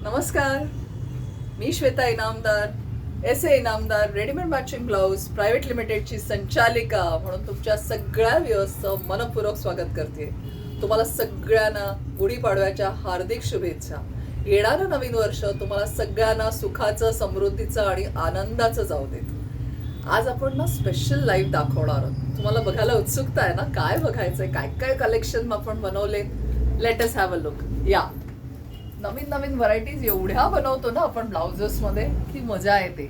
नमस्कार, मी Shweta Inamdar, Inamdar readymade matching blouse private लिमिटेडची संचालिका म्हणून तुमच्या सगळ्या व्ह्युअर्सचं मनपूर्वक स्वागत करते. तुम्हाला सगळ्यांना गुढीपाडव्याच्या हार्दिक शुभेच्छा. येणारं नवीन वर्ष तुम्हाला सगळ्यांना सुखाचं, समृद्धीचं आणि आनंदाचं जाऊ देत. आज आपण ना स्पेशल लाईव्ह दाखवणार आहोत. तुम्हाला बघायला उत्सुकता आहे ना, काय बघायचंय, काय काय कलेक्शन आपण बनवले. Let us have a look. या नवीन नवीन व्हरायटीज एवढ्या बनवतो ना आपण ब्लाउजेसमध्ये की मजा येते.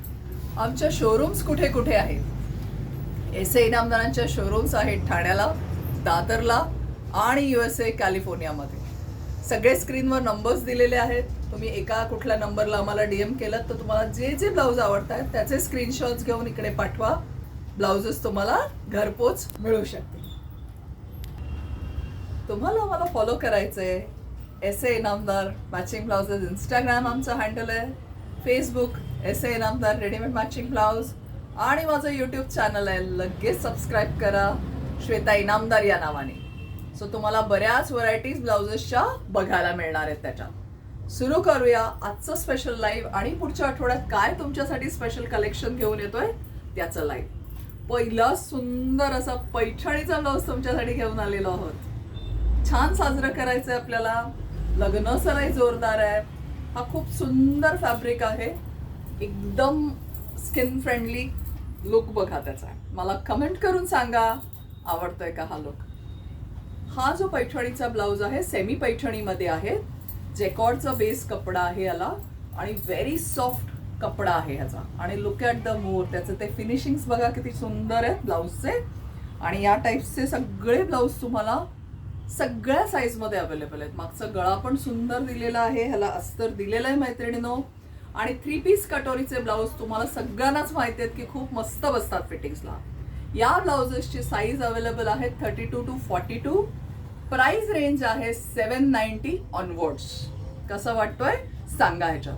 आमच्या शोरूम्स कुठे कुठे आहेत? इनामदारांच्या शोरूम्स आहेत ठाण्याला, दादरला आणि USA कॅलिफोर्नियामध्ये. सगळे स्क्रीनवर नंबर्स दिलेले आहेत. तुम्ही एका कुठल्या नंबरला आम्हाला DM केलं तर तुम्हाला जे जे ब्लाऊज आवडत आहेत त्याचे स्क्रीनशॉट्स घेऊन इकडे पाठवा. ब्लाउजेस तुम्हाला घरपोच मिळू शकतील. तुम्हाला आम्हाला फॉलो करायचंय. इनामदार मॅचिंग ब्लाउजेस इंस्टाग्राम आमचा हँडल आहे. Facebook Inamdar readymade matching blouse आणि माझं यूट्यूब चॅनल आहे. लगेच सबस्क्राईब करा श्वेता इनामदार या नावाने. सो तुम्हाला बऱ्याच व्हरायटीज ब्लाउजेसच्या बघायला मिळणार आहेत. त्याच्या सुरू करूया आजचं स्पेशल लाईव्ह आणि पुढच्या आठवड्यात काय तुमच्यासाठी स्पेशल कलेक्शन घेऊन येतोय त्याचं लाईव्ह. पहिला सुंदर असा पैठणीचा ब्लाऊज तुमच्यासाठी घेऊन आलेलो आहोत. छान साजरं करायचंय आपल्याला. लग्न सराई जोरदार आहे. हा खूप सुंदर फॅब्रिक आहे. एकदम स्किन फ्रेंडली लुक बघा त्याचा. मला कमेंट करून सांगा आवडतोय का हा लुक. हा जो पैठणीचा ब्लाऊज आहे सेमी पैठणीमध्ये आहे. जेकॉर्डचा बेस कपडा आहे याला आणि व्हेरी सॉफ्ट कपडा आहे ह्याचा. आणि लुक ॲट द मोर, त्याचे ते फिनिशिंग्स बघा किती सुंदर आहेत ब्लाऊजचे. आणि या टाईपचे सगळे ब्लाऊज तुम्हाला सगळ्या साईजमध्ये अवेलेबल आहेत. मागचा गळा पण सुंदर दिलेला आहे, ह्याला अस्तर दिलेलं आहे मैत्रिणीनो. आणि 3 पीस कटोरीचे ब्लाऊज तुम्हाला सगळ्यांनाच माहिती आहेत की खूप मस्त बसतात फिटिंग्सला. या ब्लाउजेसची साईज अवेलेबल आहे 32 to 42. प्राइस रेंज आहे 790 ऑनवर्ड्स. कसं वाटतोय सांगा. ह्याच्यात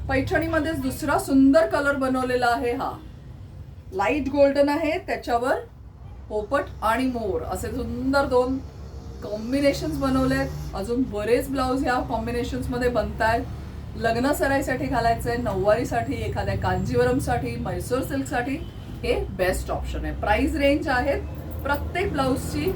पैठणीमध्येच दुसरा सुंदर कलर बनवलेला आहे. हा लाईट गोल्डन आहे, त्याच्यावर पोपट आणि मोर असे सुंदर 2 कॉम्बिनेशन्स बनवलेत. अजून बरेच ब्लाऊज ह्या कॉम्बिनेशन्स मध्ये बनतायत. लग्न सराईसाठी घालायचंय, नऊवारीसाठी, एखाद्या कांजीवरमसाठी, मैसूर सिल्कसाठी हे बेस्ट ऑप्शन आहे. प्राइस रेंज आहेत प्रत्येक ब्लाऊजची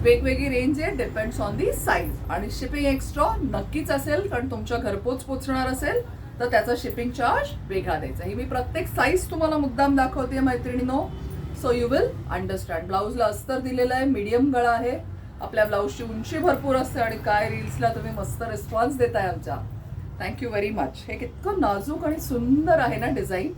वेगवेगळी रेंज आहे, डिपेंड्स ऑन दी साईज. आणि शिपिंग एक्स्ट्रा नक्कीच असेल, कारण तुमच्या घरपोच पोचणार असेल तर त्याचा शिपिंग चार्ज वेगळा द्यायचा. ही मी प्रत्येक साईज तुम्हाला मुद्दाम दाखवते मैत्रिणीनो, सो यू विल अंडरस्टँड. ब्लाऊजला अस्तर दिलेला आहे, मीडियम गळा आहे. आपल्या ब्लाऊजची उंची भरपूर असते आणि काय रील्सला तुम्ही मस्त रिस्पॉन्स देताय आमच्या. Thank you very much. हे कितकं नाजूक आणि सुंदर आहे ना डिझाईन.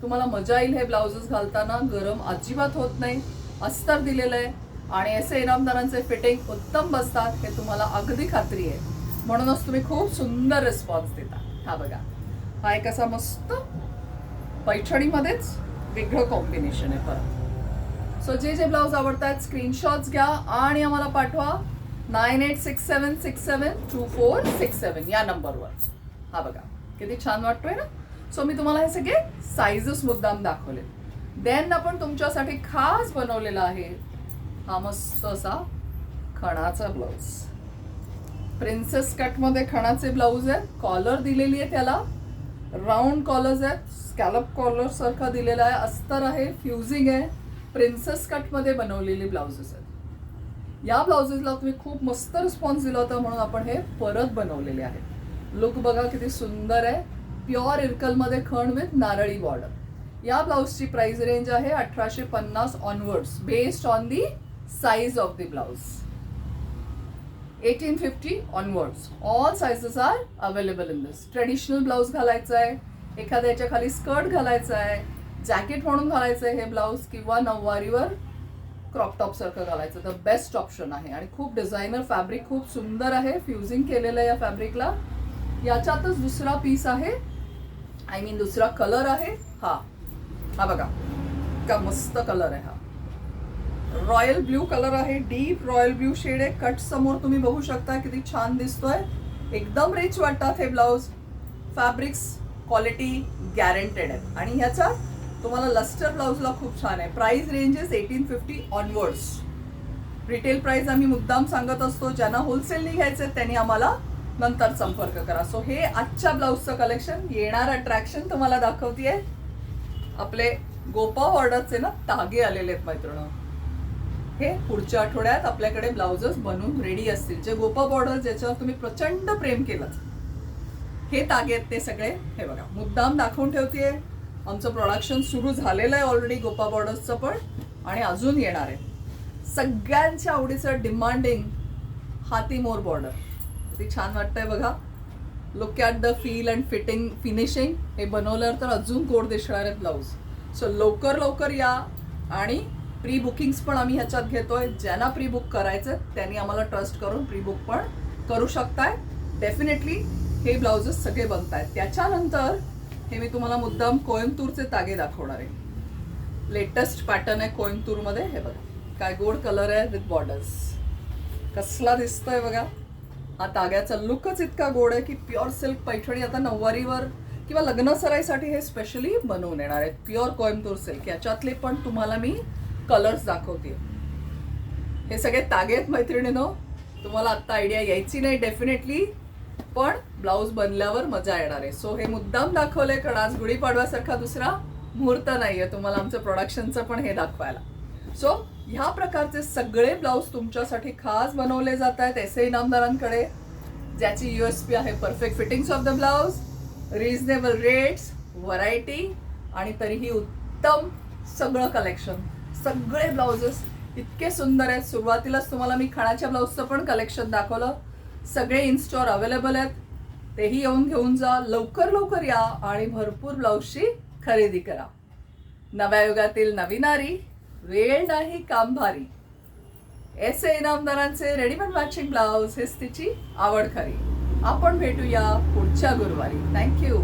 तुम्हाला मजा येईल हे ब्लाउजेस घालताना. गरम अजिबात होत नाही. अस्तर दिलेलं आहे आणि इनामदारांचे फिटिंग उत्तम बसतात हे तुम्हाला अगदी खात्री आहे. म्हणूनच तुम्ही खूप सुंदर रिस्पॉन्स देता. हा बघा, हा एक असा मस्त पैठणीमध्येच वेगळं कॉम्बिनेशन आहे. परत सो जे जे ब्लाऊज आवडतात स्क्रीनशॉट्स घ्या आणि आम्हाला पाठवा 9867672467 या नंबरवर. हा बघा किती छान वाटतोय ना. सो मी तुम्हाला हे सगळे साईजेस मुद्दाम दाखवले. देन आपण तुमच्यासाठी खास बनवलेला आहे हा मस्त असा खणाचा ब्लाऊज. प्रिन्सेस कटमध्ये खणाचे ब्लाऊज आहेत. कॉलर दिलेली आहे, त्याला राऊंड कॉलर्स आहेत. स्कॅलप कॉलर सारखा दिलेला आहे. अस्तर आहे, फ्युजिंग आहे. प्रिन्सेस कटमध्ये बनवलेली ब्लाउजेस आहेत. या ब्लाउजेसला तुम्ही खूप मस्त रिस्पॉन्स दिला होता म्हणून आपण हे परत बनवलेले आहेत. लुक बघा किती सुंदर आहे. प्युअर इरकलमध्ये खण विथ नारळी बॉर्डर. या ब्लाऊजची प्राइस रेंज आहे 1850 onwards based on the size of the blouse. 1850 onwards. All sizes are available in this. Traditional blouse घालायचा आहे, एखाद्याच्या खाली स्कर्ट घालायचा आहे, जॅकेट म्हणून घालायचं आहे हे ब्लाऊज, किंवा नऊवारीवर क्रॉप टॉप सारखं घालायचं तर बेस्ट ऑप्शन आहे. आणि खूप डिझायनर फॅब्रिक, खूप सुंदर आहे. फ्युजिंग केलेलं आहे या फॅब्रिकला. याच्यातच दुसरा पीस आहे, आय मीन दुसरा कलर आहे. हा हा बघा का मस्त कलर आहे. हा रॉयल ब्ल्यू कलर आहे, डीप रॉयल ब्ल्यू शेड आहे. कट समोर तुम्ही बघू शकता किती छान दिसतोय. एकदम रिच वाटतात हे ब्लाऊज. फॅब्रिक्स क्वालिटी गॅरंटेड आहे. आणि ह्याचा तुम्हाला लस्टर ब्लाऊजला खूप छान आहे. Price ranges 1850 onwards. Retail price आम्ही मुद्दाम सांगत असतो. ज्यांना होलसेलनी घ्यायचे त्यांनी आम्हाला नंतर संपर्क करा. सो हे आजच्या ब्लाऊजचं कलेक्शन. येणार अट्रॅक्शन तुम्हाला दाखवतेय. आपले गोपा ऑर्डरचे ना तागे आलेले आहेत मैत्रिणी. हे पुढच्या आठवड्यात आपल्याकडे ब्लाउजेस बनवून रेडी असतील. जे गोपा बॉर्डर ज्याच्यावर तुम्ही प्रचंड प्रेम केलं, हे तागे आहेत ते सगळे. हे बघा, मुद्दाम दाखवून ठेवतेय. आमचं प्रोडक्शन सुरू झालेलं आहे ऑलरेडी गोपा बॉर्डर्सचं पण, आणि अजून येणार आहे. सगळ्यांच्या आवडीचं डिमांडिंग हाती मोर बॉर्डर. किती छान वाटतंय बघा. Look at the feel and fitting finishing. हे बनवल्यावर तर अजून गोड दिसणार आहेत ब्लाऊज. सो लवकर या. आणि प्री बुकिंग्स पण आम्ही ह्याच्यात घेतोय. ज्यांना प्री बुक करायचं त्यांनी आम्हाला ट्रस्ट करून प्री बुक पण करू शकताय. डेफिनेटली हे ब्लाउजेस सगळे बनतायत. त्याच्यानंतर हे मी तुम्हाला मुद्दाम कोइंबतूरचे तागे दाखवणार आहे. लेटेस्ट पॅटर्न आहे कोइंबतूरमध्ये. हे बघा काय गोड कलर आहे विथ बॉर्डर्स. कसला दिसतोय बघा. हा ताग्याचा लुकच इतका गोड आहे की प्युअर सिल्क पैठणी आता नऊवारीवर किंवा लग्न सराईसाठी हे स्पेशली बनवून येणार आहेत. Pure Coimbatore silk. याच्यातले पण तुम्हाला मी कलर्स दाखवते. हे सगळे तागे आहेत मैत्रिणींनो. तुम्हाला आत्ता आयडिया यायची नाही डेफिनेटली, पण ब्लाऊज बनल्यावर मजा येणार आहे. सो हे मुद्दाम दाखवलंय कारण आज गुढीपाडव्यासारखा दुसरा मुहूर्त नाहीये तुम्हाला आमचं प्रोडक्शनचं पण हे दाखवायला. सो ह्या प्रकारचे सगळे ब्लाऊज तुमच्यासाठी खास बनवले जात आहेत एसए इनामदारांकडे, ज्याची USP आहे perfect fittings of the blouse, reasonable rates, variety आणि तरीही उत्तम सगळं कलेक्शन. सगळे ब्लाउजेस इतके सुंदर आहेत. सुरुवातीलाच तुम्हाला मी खणाच्या ब्लाऊजचं पण कलेक्शन दाखवलं. सगळे इन स्टोअर अवेलेबल आहेत. तेही येऊन घेऊन जा. लवकर या आणि भरपूर ब्लाऊजची खरेदी करा. नव्या युगातील नवी नारी, वेळ नाही काम भारी. एसए इनामदारांचे रेडीमेड मॅचिंग ब्लाऊज हेच तिची आवड खरी. आपण भेटूया पुढच्या गुरुवारी. थँक्यू.